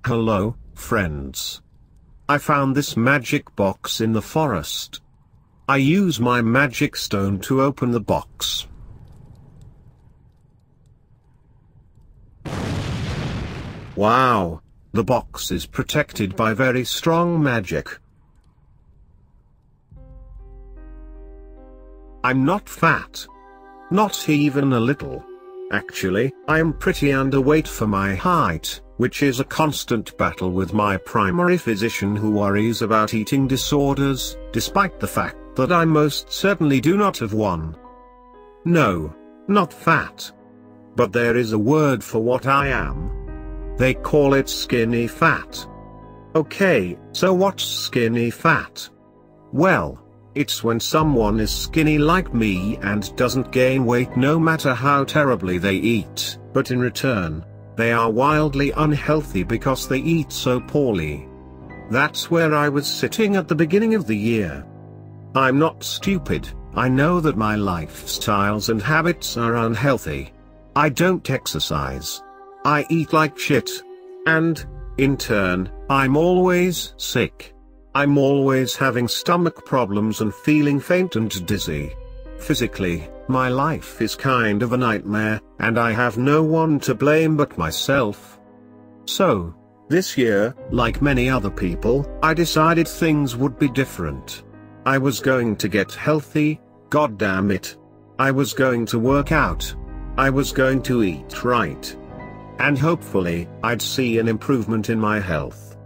Hello, friends. I found this magic box in the forest. I use my magic stone to open the box. Wow, the box is protected by very strong magic. I'm not fat. Not even a little. Actually, I am pretty underweight for my height, which is a constant battle with my primary physician who worries about eating disorders, despite the fact that I most certainly do not have one. No, not fat. But there is a word for what I am. They call it skinny fat. Okay, so what's skinny fat? Well, it's when someone is skinny like me and doesn't gain weight no matter how terribly they eat, but in return, they are wildly unhealthy because they eat so poorly. That's where I was sitting at the beginning of the year. I'm not stupid, I know that my lifestyles and habits are unhealthy. I don't exercise. I eat like shit. And, in turn, I'm always sick. I'm always having stomach problems and feeling faint and dizzy. Physically, my life is kind of a nightmare, and I have no one to blame but myself. So, this year, like many other people, I decided things would be different. I was going to get healthy, goddamn it. I was going to work out. I was going to eat right. And hopefully, I'd see an improvement in my health.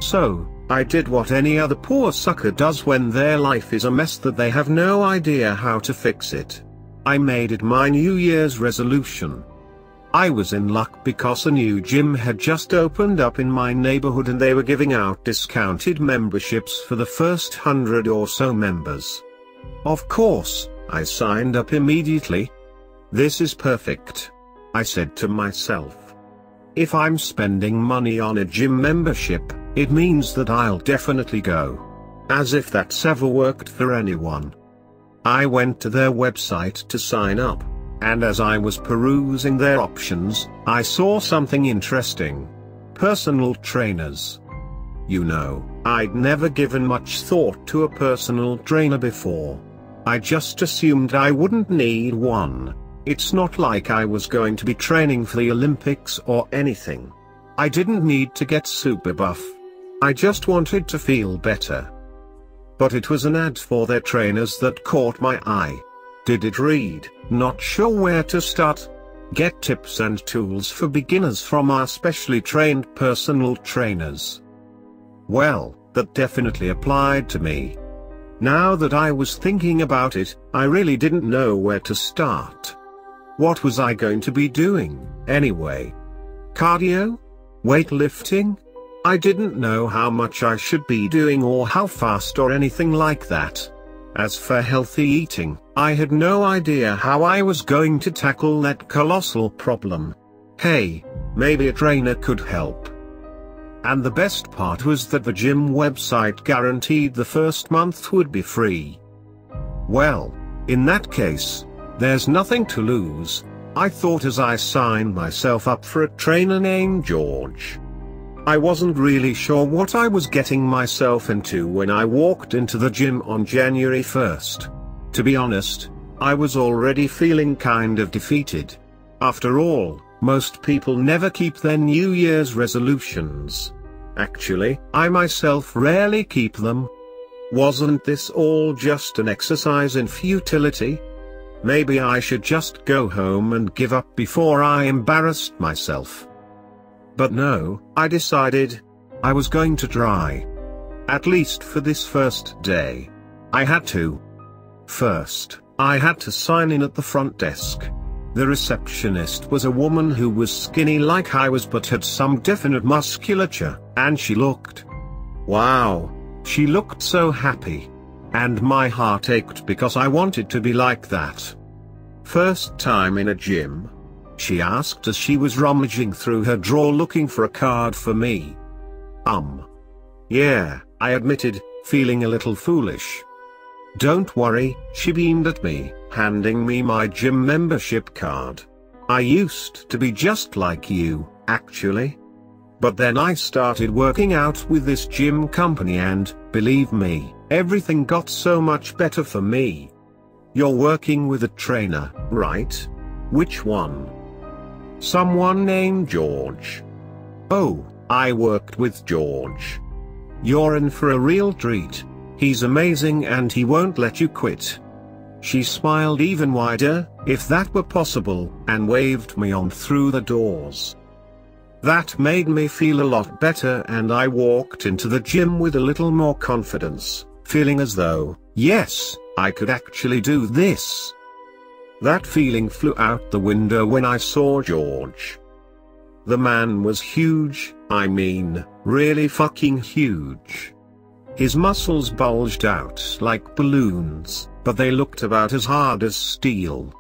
So, I did what any other poor sucker does when their life is a mess that they have no idea how to fix it. I made it my New Year's resolution. I was in luck because a new gym had just opened up in my neighborhood and they were giving out discounted memberships for the first 100 or so members. Of course, I signed up immediately. This is perfect, I said to myself. If I'm spending money on a gym membership, it means that I'll definitely go. As if that's ever worked for anyone. I went to their website to sign up, and as I was perusing their options, I saw something interesting. Personal trainers. You know, I'd never given much thought to a personal trainer before. I just assumed I wouldn't need one. It's not like I was going to be training for the Olympics or anything. I didn't need to get super buff. I just wanted to feel better. But it was an ad for their trainers that caught my eye. Did it read, "Not sure where to start? Get tips and tools for beginners from our specially trained personal trainers." Well, that definitely applied to me. Now that I was thinking about it, I really didn't know where to start. What was I going to be doing, anyway? Cardio? Weightlifting? I didn't know how much I should be doing or how fast or anything like that. As for healthy eating, I had no idea how I was going to tackle that colossal problem. Hey, maybe a trainer could help. And the best part was that the gym website guaranteed the first month would be free. Well, in that case, there's nothing to lose, I thought as I signed myself up for a trainer named George. I wasn't really sure what I was getting myself into when I walked into the gym on January 1st. To be honest, I was already feeling kind of defeated. After all, most people never keep their New Year's resolutions. Actually, I myself rarely keep them. Wasn't this all just an exercise in futility? Maybe I should just go home and give up before I embarrassed myself. But no, I decided I was going to try. At least for this first day. I had to. First, I had to sign in at the front desk. The receptionist was a woman who was skinny like I was but had some definite musculature, and she looked... wow, she looked so happy. And my heart ached because I wanted to be like that. First time in a gym? She asked as she was rummaging through her drawer looking for a card for me. Yeah, I admitted, feeling a little foolish. Don't worry, she beamed at me, handing me my gym membership card. I used to be just like you, actually. But then I started working out with this gym company and, believe me, everything got so much better for me. You're working with a trainer, right? Which one? Someone named George. Oh, I worked with George. You're in for a real treat. He's amazing and he won't let you quit. She smiled even wider, if that were possible, and waved me on through the doors. That made me feel a lot better and I walked into the gym with a little more confidence, feeling as though, yes, I could actually do this. That feeling flew out the window when I saw George. The man was huge, I mean, really fucking huge. His muscles bulged out like balloons, but they looked about as hard as steel.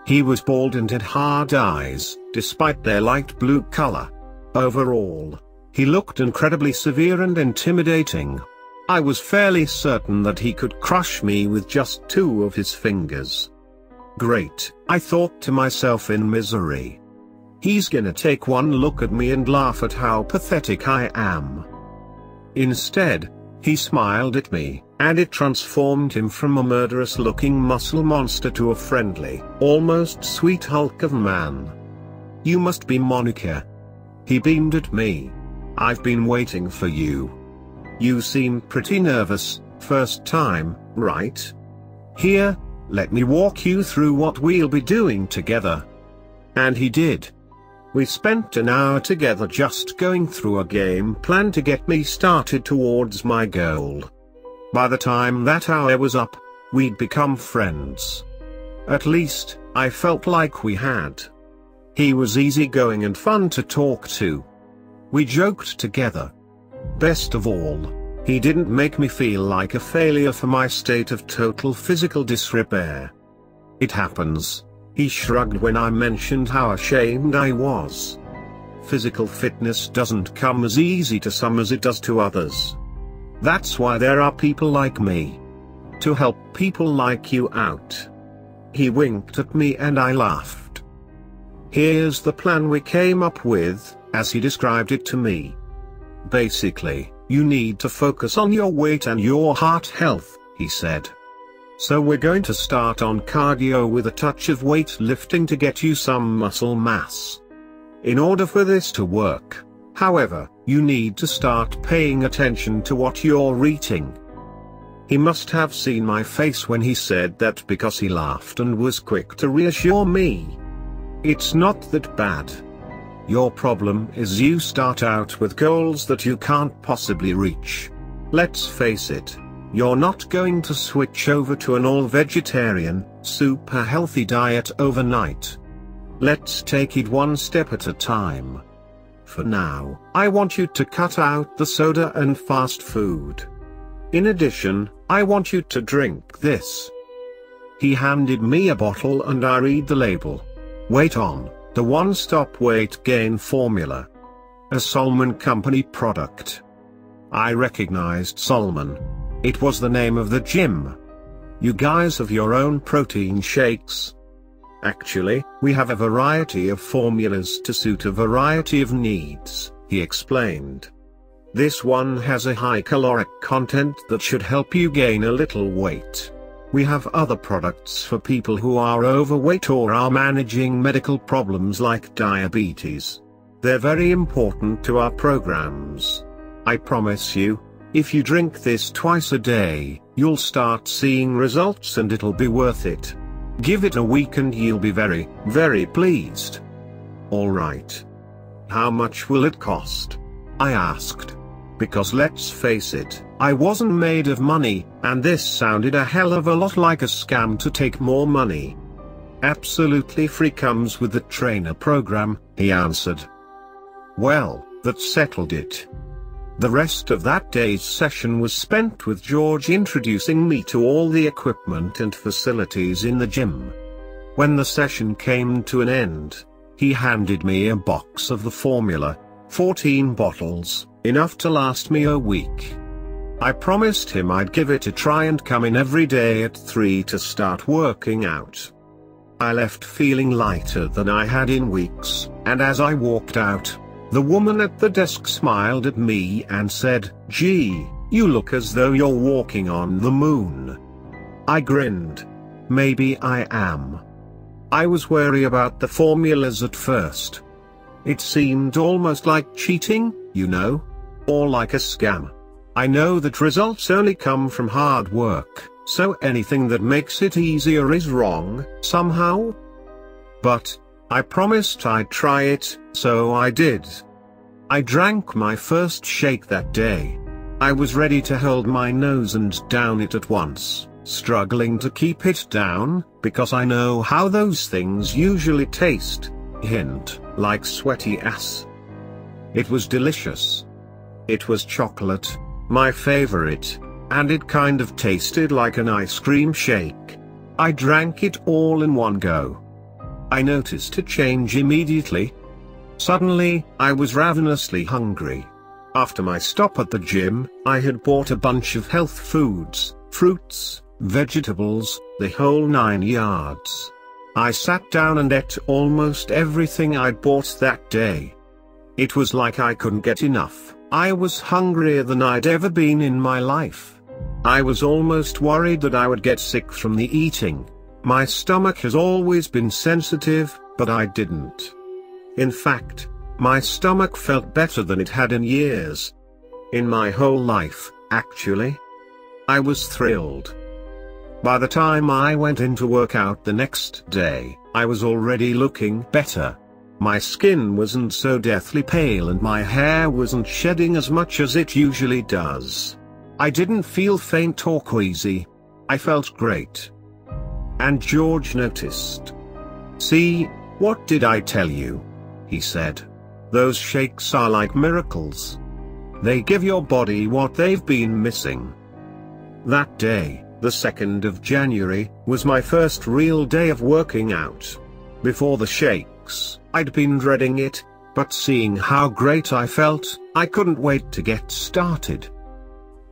He was bald and had hard eyes, despite their light blue color. Overall, he looked incredibly severe and intimidating. I was fairly certain that he could crush me with just 2 of his fingers. Great, I thought to myself in misery. He's gonna take one look at me and laugh at how pathetic I am. Instead, he smiled at me, and it transformed him from a murderous-looking muscle monster to a friendly, almost sweet hulk of a man. You must be Monica. He beamed at me. I've been waiting for you. You seem pretty nervous, first time, right? Here, let me walk you through what we'll be doing together. And he did. We spent an hour together just going through a game plan to get me started towards my goal. By the time that hour was up, we'd become friends. At least, I felt like we had. He was easygoing and fun to talk to. We joked together. Best of all, he didn't make me feel like a failure for my state of total physical disrepair. It happens. He shrugged when I mentioned how ashamed I was. Physical fitness doesn't come as easy to some as it does to others. That's why there are people like me. To help people like you out. He winked at me and I laughed. Here's the plan we came up with, as he described it to me. Basically, you need to focus on your weight and your heart health, he said. So we're going to start on cardio with a touch of weightlifting to get you some muscle mass. In order for this to work, however, you need to start paying attention to what you're eating. He must have seen my face when he said that because he laughed and was quick to reassure me. It's not that bad. Your problem is you start out with goals that you can't possibly reach. Let's face it. You're not going to switch over to an all-vegetarian, super healthy diet overnight. Let's take it one step at a time. For now, I want you to cut out the soda and fast food. In addition, I want you to drink this. He handed me a bottle and I read the label. Wait On, the one-stop weight gain formula. A Solomon Company product. I recognized Solomon. It was the name of the gym. You guys have your own protein shakes? Actually, we have a variety of formulas to suit a variety of needs, he explained. This one has a high caloric content that should help you gain a little weight. We have other products for people who are overweight or are managing medical problems like diabetes. They're very important to our programs. I promise you, if you drink this twice a day, you'll start seeing results and it'll be worth it. Give it a week and you'll be very, very pleased. Alright. How much will it cost? I asked. Because let's face it, I wasn't made of money, and this sounded a hell of a lot like a scam to take more money. Absolutely free, comes with the trainer program, he answered. Well, that settled it. The rest of that day's session was spent with George introducing me to all the equipment and facilities in the gym. When the session came to an end, he handed me a box of the formula, 14 bottles, enough to last me a week. I promised him I'd give it a try and come in every day at 3 to start working out. I left feeling lighter than I had in weeks, and as I walked out, The woman at the desk smiled at me and said, "Gee, you look as though you're walking on the moon." I grinned. Maybe I am. I was wary about the formulas at first. It seemed almost like cheating, you know? Or like a scam. I know that results only come from hard work, so anything that makes it easier is wrong, somehow. But I promised I'd try it, so I did. I drank my first shake that day. I was ready to hold my nose and down it at once, struggling to keep it down, because I know how those things usually taste. Hint, like sweaty ass. It was delicious. It was chocolate, my favorite, and it kind of tasted like an ice cream shake. I drank it all in one go. I noticed a change immediately. Suddenly, I was ravenously hungry. After my stop at the gym, I had bought a bunch of health foods, fruits, vegetables, the whole 9 yards. I sat down and ate almost everything I'd bought that day. It was like I couldn't get enough. I was hungrier than I'd ever been in my life. I was almost worried that I would get sick from the eating. My stomach has always been sensitive, but I didn't. In fact, my stomach felt better than it had in years. In my whole life, actually. I was thrilled. By the time I went in to work out the next day, I was already looking better. My skin wasn't so deathly pale and my hair wasn't shedding as much as it usually does. I didn't feel faint or queasy. I felt great. And George noticed. "See, what did I tell you?" he said. "Those shakes are like miracles. They give your body what they've been missing." That day, the 2nd of January, was my first real day of working out. Before the shakes, I'd been dreading it, but seeing how great I felt, I couldn't wait to get started.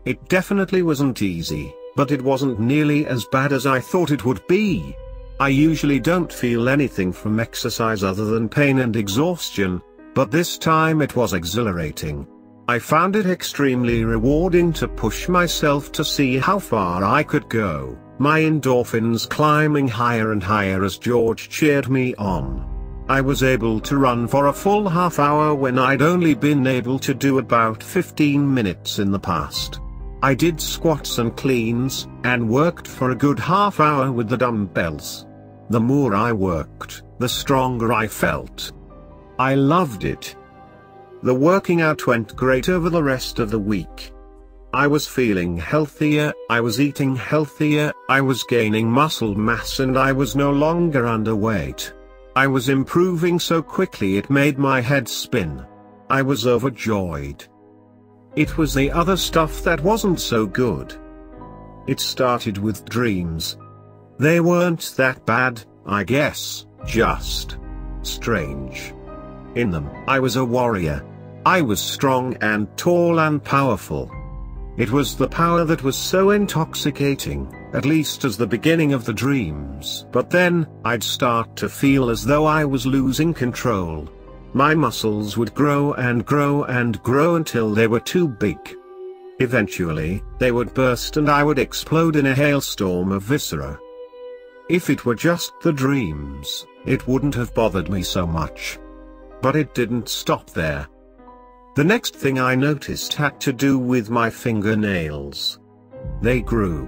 It definitely wasn't easy, but it wasn't nearly as bad as I thought it would be. I usually don't feel anything from exercise other than pain and exhaustion, but this time it was exhilarating. I found it extremely rewarding to push myself to see how far I could go, my endorphins climbing higher and higher as George cheered me on. I was able to run for a full half hour when I'd only been able to do about 15 minutes in the past. I did squats and cleans, and worked for a good half hour with the dumbbells. The more I worked, the stronger I felt. I loved it. The working out went great over the rest of the week. I was feeling healthier, I was eating healthier, I was gaining muscle mass and I was no longer underweight. I was improving so quickly it made my head spin. I was overjoyed. It was the other stuff that wasn't so good. It started with dreams. They weren't that bad, I guess, just strange. In them, I was a warrior. I was strong and tall and powerful. It was the power that was so intoxicating, at least as the beginning of the dreams. But then, I'd start to feel as though I was losing control. My muscles would grow and grow and grow until they were too big. Eventually, they would burst and I would explode in a hailstorm of viscera. If it were just the dreams, it wouldn't have bothered me so much. But it didn't stop there. The next thing I noticed had to do with my fingernails. They grew.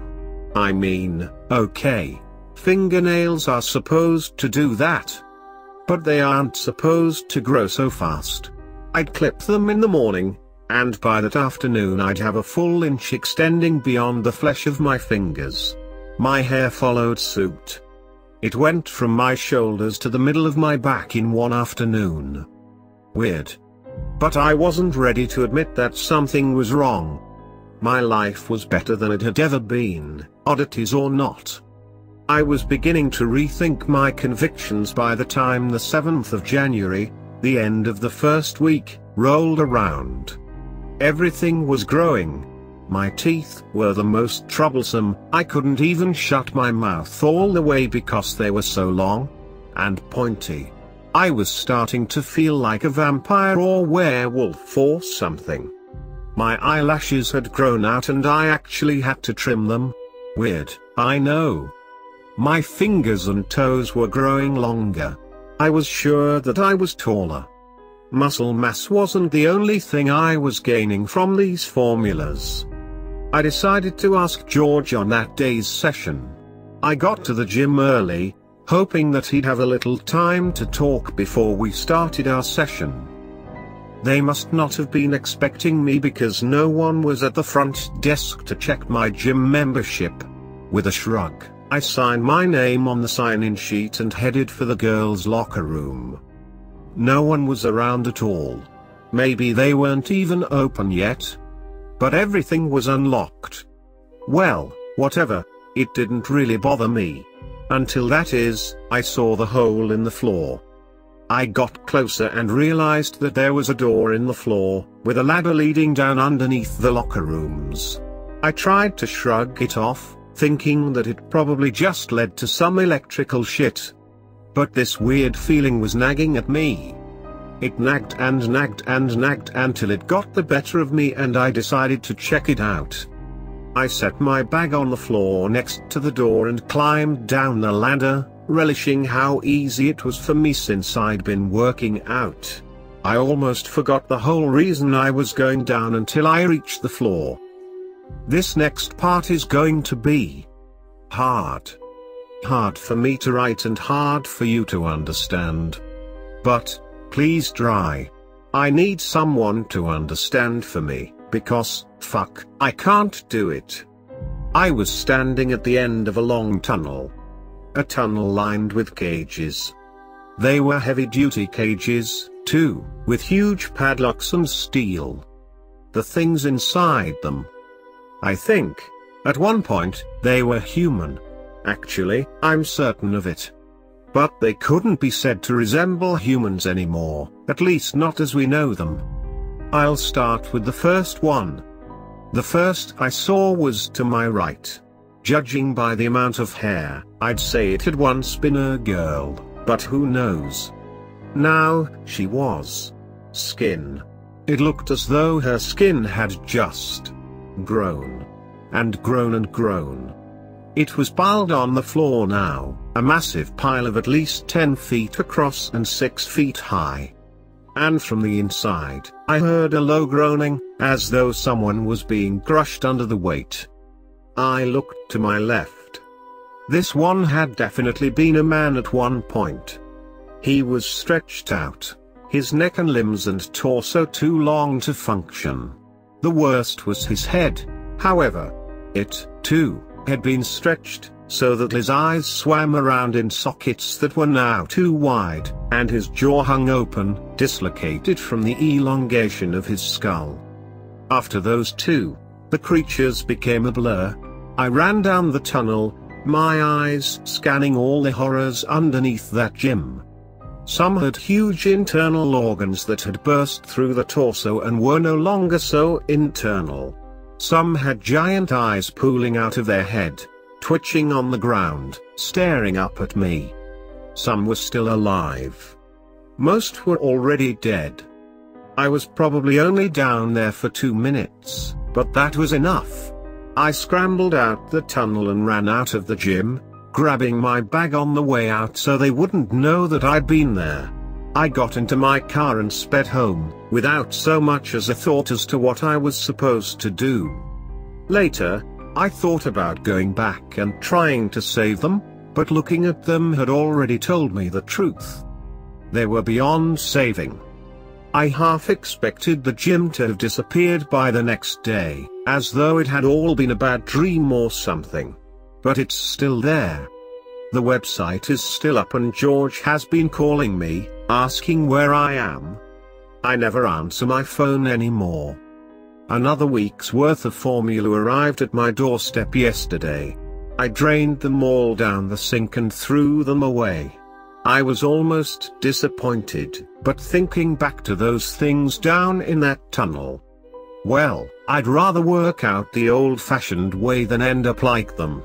I mean, okay, fingernails are supposed to do that. But they aren't supposed to grow so fast. I'd clip them in the morning, and by that afternoon I'd have a full inch extending beyond the flesh of my fingers. My hair followed suit. It went from my shoulders to the middle of my back in one afternoon. Weird. But I wasn't ready to admit that something was wrong. My life was better than it had ever been, oddities or not. I was beginning to rethink my convictions by the time the 7th of January, the end of the first week, rolled around. Everything was growing. My teeth were the most troublesome. I couldn't even shut my mouth all the way because they were so long and pointy. I was starting to feel like a vampire or werewolf or something. My eyelashes had grown out and I actually had to trim them. Weird, I know. My fingers and toes were growing longer. I was sure that I was taller. Muscle mass wasn't the only thing I was gaining from these formulas. I decided to ask George on that day's session. I got to the gym early, hoping that he'd have a little time to talk before we started our session. They must not have been expecting me because no one was at the front desk to check my gym membership. With a shrug, I signed my name on the sign-in sheet and headed for the girls' locker room. No one was around at all. Maybe they weren't even open yet. But everything was unlocked. Well, whatever, it didn't really bother me. Until that is, I saw the hole in the floor. I got closer and realized that there was a door in the floor, with a ladder leading down underneath the locker rooms. I tried to shrug it off, thinking that it probably just led to some electrical shit. But this weird feeling was nagging at me. It nagged and nagged and nagged until it got the better of me and I decided to check it out. I set my bag on the floor next to the door and climbed down the ladder, relishing how easy it was for me since I'd been working out. I almost forgot the whole reason I was going down until I reached the floor. This next part is going to be hard. Hard for me to write and hard for you to understand. But, please try. I need someone to understand for me, because, fuck, I can't do it. I was standing at the end of a long tunnel. A tunnel lined with cages. They were heavy-duty cages, too, with huge padlocks and steel. The things inside them. I think, at one point, they were human. Actually, I'm certain of it. But they couldn't be said to resemble humans anymore, at least not as we know them. I'll start with the first one. The first I saw was to my right. Judging by the amount of hair, I'd say it had once been a girl, but who knows? Now, she was. Skin. It looked as though her skin had just grown. And grown and grown. It was piled on the floor now, a massive pile of at least 10 feet across and 6 feet high. And from the inside, I heard a low groaning, as though someone was being crushed under the weight. I looked to my left. This one had definitely been a man at one point. He was stretched out, his neck and limbs and torso too long to function. The worst was his head, however. It, too, had been stretched, so that his eyes swam around in sockets that were now too wide, and his jaw hung open, dislocated from the elongation of his skull. After those two, the creatures became a blur. I ran down the tunnel, my eyes scanning all the horrors underneath that gym. Some had huge internal organs that had burst through the torso and were no longer so internal. Some had giant eyes pooling out of their head, twitching on the ground, staring up at me. Some were still alive. Most were already dead. I was probably only down there for 2 minutes, but that was enough. I scrambled out the tunnel and ran out of the gym, grabbing my bag on the way out so they wouldn't know that I'd been there. I got into my car and sped home, without so much as a thought as to what I was supposed to do. Later, I thought about going back and trying to save them, but looking at them had already told me the truth. They were beyond saving. I half expected the gym to have disappeared by the next day, as though it had all been a bad dream or something. But it's still there. The website is still up and George has been calling me, asking where I am. I never answer my phone anymore. Another week's worth of formula arrived at my doorstep yesterday. I drained them all down the sink and threw them away. I was almost disappointed, but thinking back to those things down in that tunnel. Well, I'd rather work out the old-fashioned way than end up like them.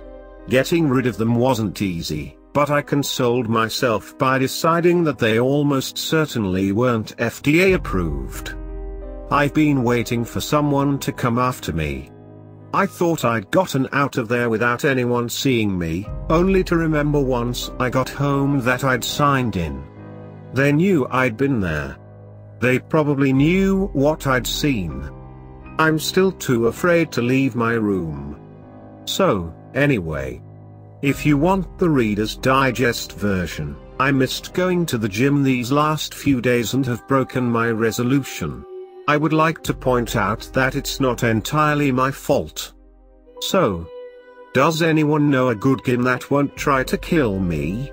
Getting rid of them wasn't easy, But I consoled myself by deciding that they almost certainly weren't FDA approved. I've been waiting for someone to come after me. I thought I'd gotten out of there without anyone seeing me, only to remember once I got home that I'd signed in. They knew I'd been there. They probably knew what I'd seen. I'm still too afraid to leave my room. So, anyway. If you want the Reader's Digest version, I missed going to the gym these last few days and have broken my resolution. I would like to point out that it's not entirely my fault. So, does anyone know a good gym that won't try to kill me?